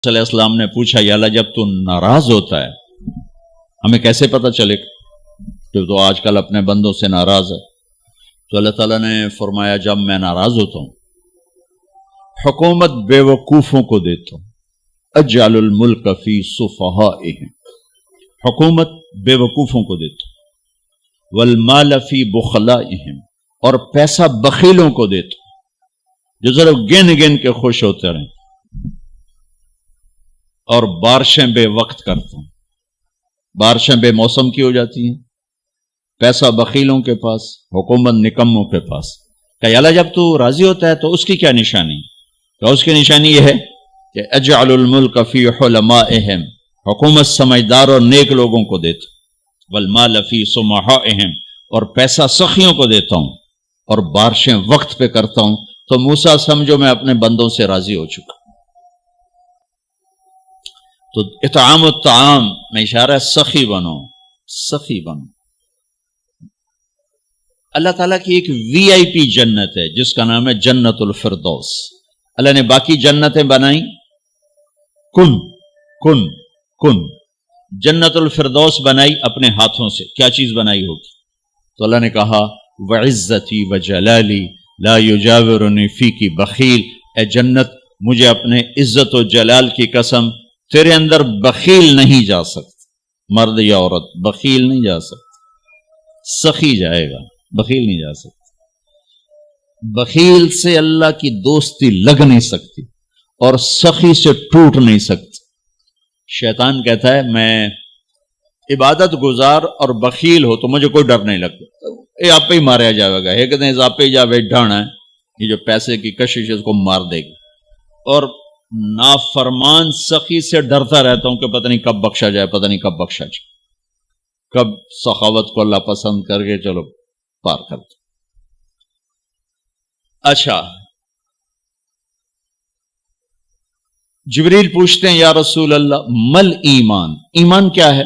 علیہ السلام نے پوچھا یا اللہ جب تو ناراض ہوتا ہے ہمیں کیسے پتہ چلے کہ تو آج کل اپنے بندوں سے ناراض ہے؟ تو اللہ تعالیٰ نے فرمایا جب میں ناراض ہوتا ہوں حکومت بے وقوفوں کو دیتا ہوں، اجعل الملک فی صفہائہم، حکومت بے وقوفوں کو دیتا ہوں، والمال فی بخلائہم، اور پیسہ بخیلوں کو دیتا ہوں جو صرف گن گن کے خوش ہوتے رہیں، اور بارشیں بے وقت کرتا ہوں، بارشیں بے موسم کی ہو جاتی ہیں، پیسہ بخیلوں کے پاس، حکومت نکموں کے پاس۔ کہ اللہ جب تو راضی ہوتا ہے تو اس کی کیا نشانی؟ تو اس کی نشانی یہ ہے کہ اجعل الملک فی حلمائہم، حکومت سمجھدار اور نیک لوگوں کو دیتا ہوں، والمال فی سمحائہم، اور پیسہ سخیوں کو دیتا ہوں، اور بارشیں وقت پہ کرتا ہوں۔ تو موسیٰ سمجھو میں اپنے بندوں سے راضی ہو چکا۔ تو اطعام الطعام میں اشارہ ہے سخی بنو، سخی بنو۔ اللہ تعالیٰ کی ایک وی آئی پی جنت ہے جس کا نام ہے جنت الفردوس۔ اللہ نے باقی جنتیں بنائیں کن کن کن، جنت الفردوس بنائی اپنے ہاتھوں سے۔ کیا چیز بنائی ہوگی؟ تو اللہ نے کہا وعزتی وجلالی لا یجاورنی فیکی بخیل، اے جنت مجھے اپنے عزت و جلال کی قسم تیرے اندر بخیل نہیں جا سکتا، مرد یا عورت بخیل نہیں جا سکتا، سخی جائے گا، بخیل نہیں جا سکتا۔ بخیل سے اللہ کی دوستی لگ نہیں سکتی اور سخی سے ٹوٹ نہیں سکتی۔ شیطان کہتا ہے میں عبادت گزار اور بخیل ہو تو مجھے کوئی ڈر نہیں لگتا، یہ آپ پہ ہی ماریا جائے گا، ایک دن آپ پہ جاوے ڈھانا ہے، یہ جو پیسے کی کشش ہے اس کو مار دے گی۔ اور نافرمان سخی سے ڈرتا رہتا ہوں کہ پتہ نہیں کب بخشا جائے، پتہ نہیں کب بخشا جائے، کب سخاوت کو اللہ پسند کر کے چلو پار کرتے۔ اچھا، جبریل پوچھتے ہیں یا رسول اللہ مل ایمان، ایمان کیا ہے؟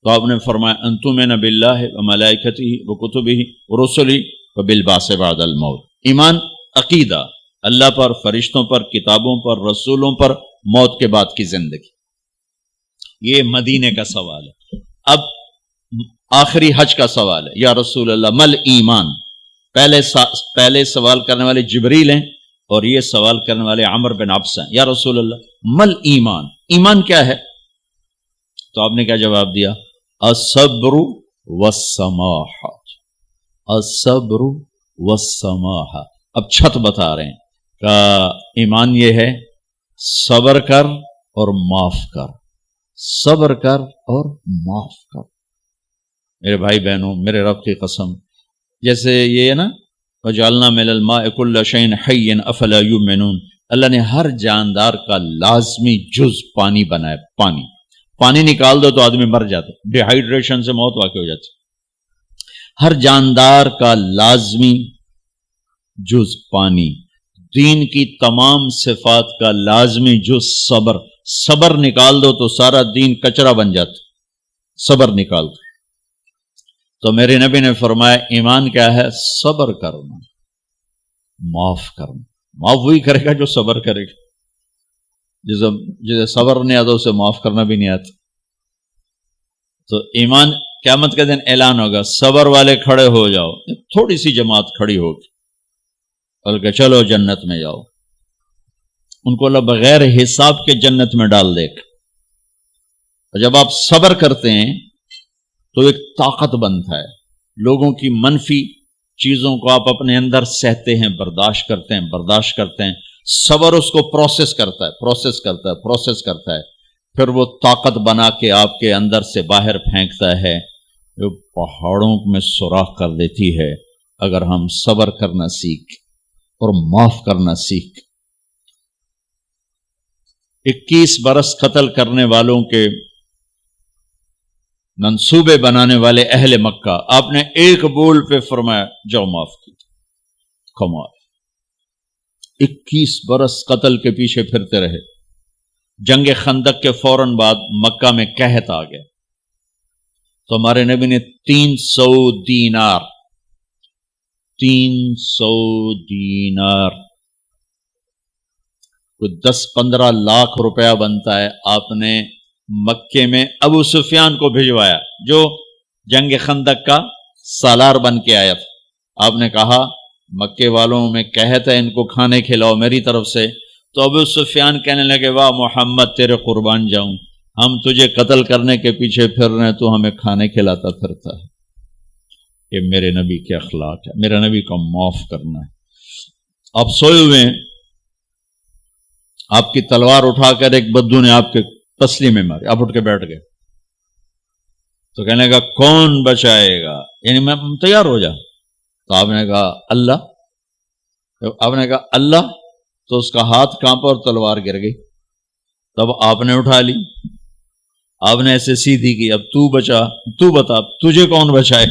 تو آپ نے فرمایا ان تؤمن باللہ وملائکتہ وکتبہ ورسلہ وبالبعث بعد الموت۔ ایمان عقیدہ، اللہ پر، فرشتوں پر، کتابوں پر، رسولوں پر، موت کے بعد کی زندگی۔ یہ مدینے کا سوال ہے۔ اب آخری حج کا سوال ہے یا رسول اللہ مل ایمان۔ پہلے سوال کرنے والے جبریل ہیں اور یہ سوال کرنے والے عمر بن عبس ہیں۔ یا رسول اللہ مل ایمان، ایمان کیا ہے؟ تو آپ نے کیا جواب دیا؟ الصبر والسماحہ، الصبر والسماحہ۔ اب چھت بتا رہے ہیں کہ ایمان یہ ہے صبر کر اور معاف کر، صبر کر اور معاف کر۔ میرے بھائی بہنوں، میرے رب کی قسم، جیسے یہ ہے نا وَجَعَلْنَا مِنَ الْمَاءِ كُلَّ شَيْءٍ حَيٍّ أَفَلَا يُؤْمِنُونَ، اللہ نے ہر جاندار کا لازمی جز پانی بنایا۔ پانی نکال دو تو آدمی مر جاتا، ڈی ہائیڈریشن سے موت واقع ہو جاتی۔ ہر جاندار کا لازمی جز پانی، دین کی تمام صفات کا لازمی جز صبر، صبر نکال دو تو سارا دین کچرا بن جاتا، صبر نکال دو۔ تو میرے نبی نے فرمایا ایمان کیا ہے؟ صبر کرنا، معاف کرنا۔ معاف وہی کرے گا جو صبر کرے گا، جسے صبر نہیں آتا اسے معاف کرنا بھی نہیں آتا۔ تو ایمان قیامت کے دن اعلان ہوگا صبر والے کھڑے ہو جاؤ، تھوڑی سی جماعت کھڑی ہوگی، بلکہ چلو جنت میں جاؤ۔ ان کو اللہ بغیر حساب کے جنت میں ڈال دے گا۔ اور جب آپ صبر کرتے ہیں تو ایک طاقت بنتا ہے، لوگوں کی منفی چیزوں کو آپ اپنے اندر سہتے ہیں، برداشت کرتے ہیں۔ صبر اس کو پروسیس کرتا ہے، پھر وہ طاقت بنا کے آپ کے اندر سے باہر پھینکتا ہے، جو پہاڑوں میں سوراخ کر دیتی ہے اگر ہم صبر کرنا سیکھ اور معاف کرنا سیکھ۔ 21 برس قتل کرنے والوں کے منصوبے بنانے والے اہل مکہ، آپ نے ایک بول پہ فرمایا جاؤ معاف کی۔ کمال، 21 برس قتل کے پیچھے پھرتے رہے۔ جنگ خندق کے فوراً بعد مکہ میں قحط آ گیا تو ہمارے نبی نے 300 دینار کوئی 10-15 لاکھ روپیہ بنتا ہے، آپ نے مکے میں ابو سفیان کو بھجوایا جو جنگ خندق کا سالار بن کے آیا تھا۔ آپ نے کہا مکے والوں میں کہتا ہے ان کو کھانے کھلاؤ میری طرف سے، تو ابو سفیان کہنے لگے واہ محمد تیرے قربان جاؤں، ہم تجھے قتل کرنے کے پیچھے پھر رہے ہیں، تو ہمیں کھانے کھلاتا پھرتا ہے۔ یہ میرے نبی کے اخلاق ہے، میرا نبی کو معاف کرنا ہے۔ آپ سوئے ہوئے ہیں، آپ کی تلوار اٹھا کر ایک بدو نے آپ کے پسلی میں ماری، آپ اٹھ کے بیٹھ گئے، تو کہنے لگا کون بچائے گا، یعنی میں تیار ہو جا، تو آپ نے کہا اللہ، آپ نے کہا اللہ، تو اس کا ہاتھ کانپا اور تلوار گر گئی۔ تب آپ نے اٹھا لی، آپ نے ایسے سیدھی کی، اب تو بچا، تو بتا تجھے کون بچائے؟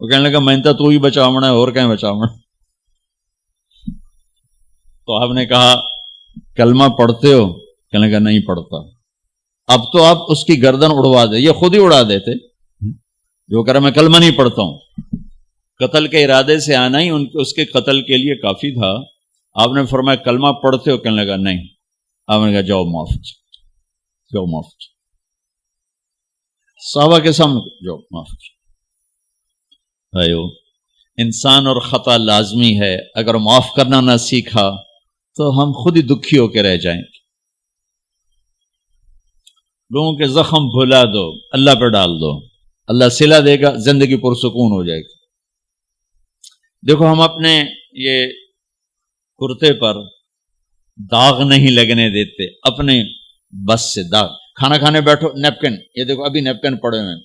وہ کہنے لگا میں تو ہی بچاونا ہے، اور کہیں بچاونا۔ تو آپ نے کہا کلمہ پڑھتے ہو؟ کہنے لگا نہیں پڑھتا۔ اب تو آپ اس کی گردن اڑوا دے، یہ خود ہی اڑا دیتے جو کرا میں کلمہ نہیں پڑھتا ہوں۔ قتل کے ارادے سے آنا ہی اس کے قتل کے لیے کافی تھا۔ آپ نے فرمایا کلمہ پڑھتے ہو؟ کہنے لگا نہیں۔ آپ نے کہا جاؤ معاف، جاؤ معاف، صحابہ کے سامنے جاؤ معاف۔ بھائیو، انسان اور خطا لازمی ہے، اگر معاف کرنا نہ سیکھا تو ہم خود ہی دکھی ہو کے رہ جائیں گے۔ لوگوں کے زخم بھلا دو، اللہ پہ ڈال دو، اللہ صلہ دے گا، زندگی پرسکون ہو جائے گی۔ دیکھو ہم اپنے یہ کرتے پر داغ نہیں لگنے دیتے، اپنے بس سے داغ۔ کھانا کھانے بیٹھو، نیپکن، یہ دیکھو ابھی نیپکن پڑے ہوئے،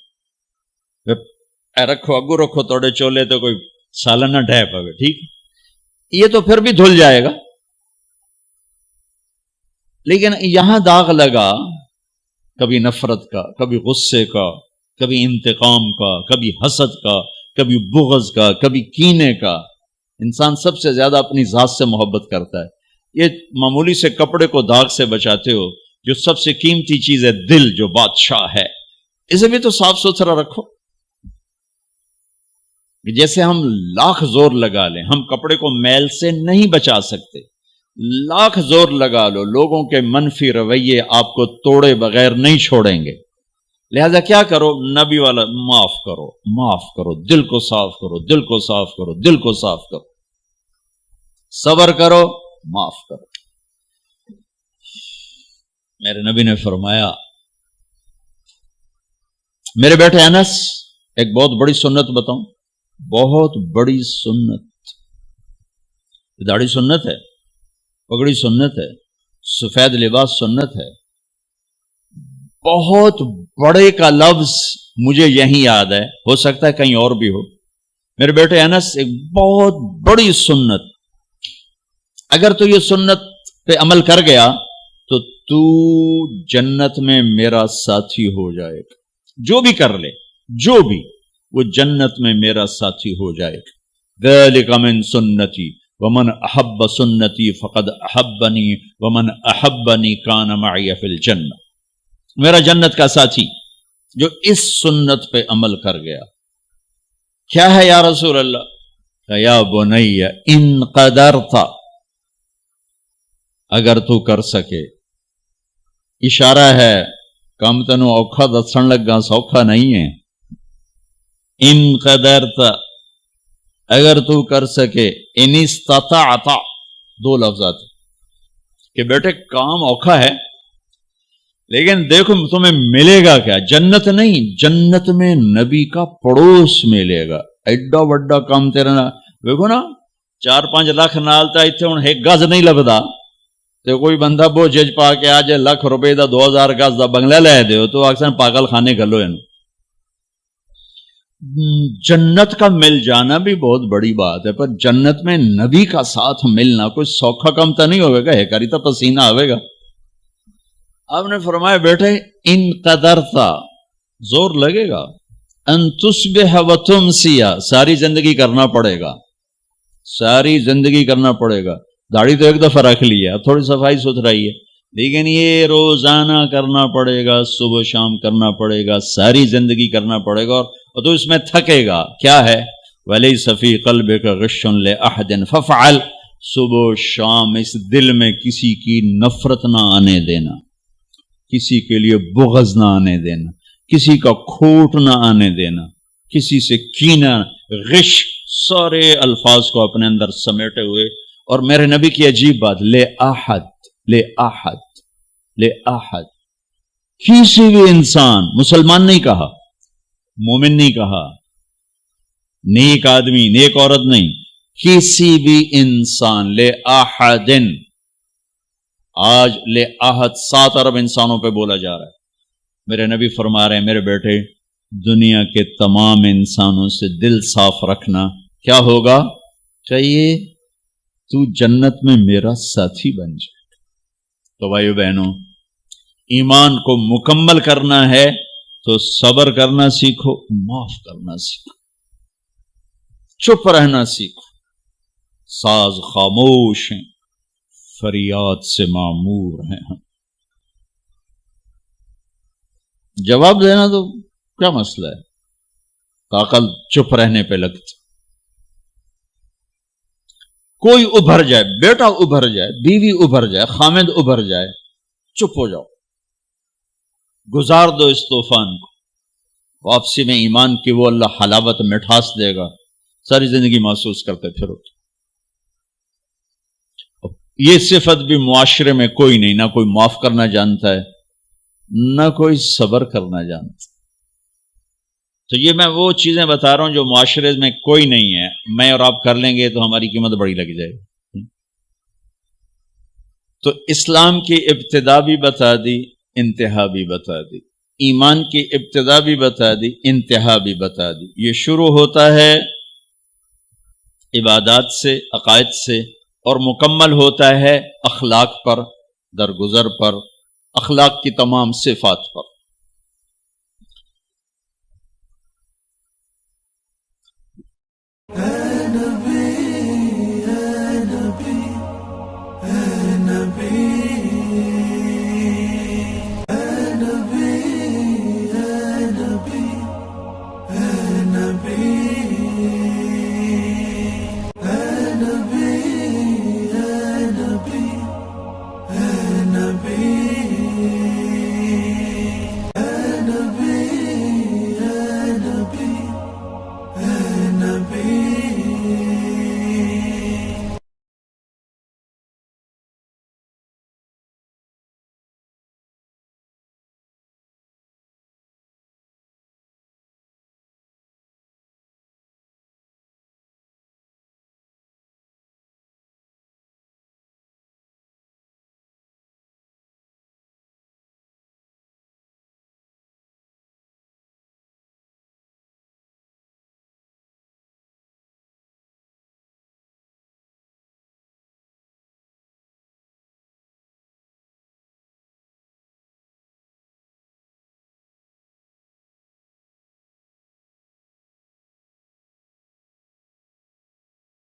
رکھو اگو رکھو توڑے چولے تو کوئی سالن نہ ڈھے پوے، ٹھیک، یہ تو پھر بھی دھل جائے گا، لیکن یہاں داغ لگا، کبھی نفرت کا، کبھی غصے کا، کبھی انتقام کا، کبھی حسد کا، کبھی بغض کا، کبھی کینے کا۔ انسان سب سے زیادہ اپنی ذات سے محبت کرتا ہے۔ یہ معمولی سے کپڑے کو داغ سے بچاتے ہو، جو سب سے قیمتی چیز ہے دل، جو بادشاہ ہے، اسے بھی تو صاف ستھرا رکھو۔ جیسے ہم لاکھ زور لگا لیں، ہم کپڑے کو میل سے نہیں بچا سکتے، لاکھ زور لگا لو، لوگوں کے منفی رویے آپ کو توڑے بغیر نہیں چھوڑیں گے۔ لہذا کیا کرو؟ نبی والا معاف کرو، معاف کرو، دل کو صاف کرو، دل کو صاف کرو، دل کو صاف کرو، صبر کرو، معاف کرو۔ میرے نبی نے فرمایا، میرے بیٹے انس، ایک بہت بڑی سنت بتاؤں، بہت بڑی سنت۔ داڑھی سنت ہے، پگڑی سنت ہے، سفید لباس سنت ہے۔ بہت بڑے کا لفظ مجھے یہیں یاد ہے، ہو سکتا ہے کہیں اور بھی ہو۔ میرے بیٹے انس، ایک بہت بڑی سنت، اگر تو یہ سنت پہ عمل کر گیا تو تو جنت میں میرا ساتھی ہو جائے گا۔ جو بھی کر لے، جو بھی، وہ جنت میں میرا ساتھی ہو جائے گا۔ ذالک من سنتی ومن احب سنتی فقد احبنی ومن احبنی کان معی فی الجنہ۔ میرا جنت کا ساتھی جو اس سنت پہ عمل کر گیا۔ کیا ہے یا رسول اللہ؟ یا بنی ان قدرت، اگر تو کر سکے، اشارہ ہے کم تنو اوکھا دسن لگا، سوکھا نہیں ہے۔ ان قدرت، اگر تو کر سکے، ان استطاعت، دو لفظات کہ بیٹے کام اوکھا ہے، لیکن دیکھو تمہیں ملے گا کیا؟ جنت نہیں، جنت میں نبی کا پڑوس ملے گا۔ ایڈا وڈا کام تیرا نا، دیکھو نا 4-5 لاکھ نالتا اتنے ہوں ایک گز نہیں لبدا، تو کوئی بندہ بوجھ پا کے آج ₹1,00,000 دا 2000 گز دا بنگلہ لے دیو تو اکثر پاگل خانے گلو ہے۔ جنت کا مل جانا بھی بہت بڑی بات ہے، پر جنت میں نبی کا ساتھ ملنا کوئی سوکھا کم تو نہیں ہوئے گا، ہے کری تو پسینہ آئے گا۔ آپ نے فرمایا بیٹے ان قدرتا، زور لگے گا، ان تصبح و تمسی، ساری زندگی کرنا پڑے گا، ساری زندگی کرنا پڑے گا۔ داڑھی تو ایک دفعہ رکھ لی ہے، اب تھوڑی صفائی ستھرائی ہے، لیکن یہ روزانہ کرنا پڑے گا، صبح شام کرنا پڑے گا، ساری زندگی کرنا پڑے گا، اور تو اس میں تھکے گا۔ کیا ہے؟ وَلَيْسَ فِي قَلْبِكَ غِشٌّ لِأَحَدٍ فَافْعَلْ، صبح شام اس دل میں کسی کی نفرت نہ آنے دینا، کسی کے لیے بغض نہ آنے دینا، کسی کا کھوٹ نہ آنے دینا، کسی سے کینہ، غش، سارے الفاظ کو اپنے اندر سمیٹے ہوئے. اور میرے نبی کی عجیب بات، لے احد، لے احد، لے احد، کسی بھی انسان، مسلمان نہیں کہا، مومن نہیں کہا، نیک آدمی، نیک عورت نہیں، کسی بھی انسان، لے احدن. آج لے احد 7 ارب انسانوں پہ بولا جا رہا ہے. میرے نبی فرما رہے ہیں میرے بیٹے، دنیا کے تمام انسانوں سے دل صاف رکھنا. کیا ہوگا؟ چاہیے تو جنت میں میرا ساتھی بن جائے. تو بھائیو بہنوں، ایمان کو مکمل کرنا ہے تو صبر کرنا سیکھو، معاف کرنا سیکھو، چپ رہنا سیکھو. ساز خاموش ہیں، فریاد سے معمور ہیں ہم. جواب دینا تو کیا مسئلہ ہے، عقل چپ رہنے پہ لگتی. کوئی ابھر جائے، بیٹا ابھر جائے، بیوی ابھر جائے، خامد ابھر جائے، چپ ہو جاؤ، گزار دو اس طوفان کو. واپسی میں ایمان کی وہ اللہ حلاوت مٹھاس دے گا، ساری زندگی محسوس کرتے پھرو. یہ صفت بھی معاشرے میں کوئی نہیں، نہ کوئی معاف کرنا جانتا ہے، نہ کوئی صبر کرنا جانتا. تو یہ میں وہ چیزیں بتا رہا ہوں جو معاشرے میں کوئی نہیں ہے. میں اور آپ کر لیں گے تو ہماری قیمت بڑی لگ جائے گی. تو اسلام کی ابتدا بھی بتا دی، انتہا بھی بتا دی. ایمان کی ابتدا بھی بتا دی، انتہا بھی بتا دی. یہ شروع ہوتا ہے عبادات سے، عقائد سے، اور مکمل ہوتا ہے اخلاق پر، درگزر پر، اخلاق کی تمام صفات پر. نبی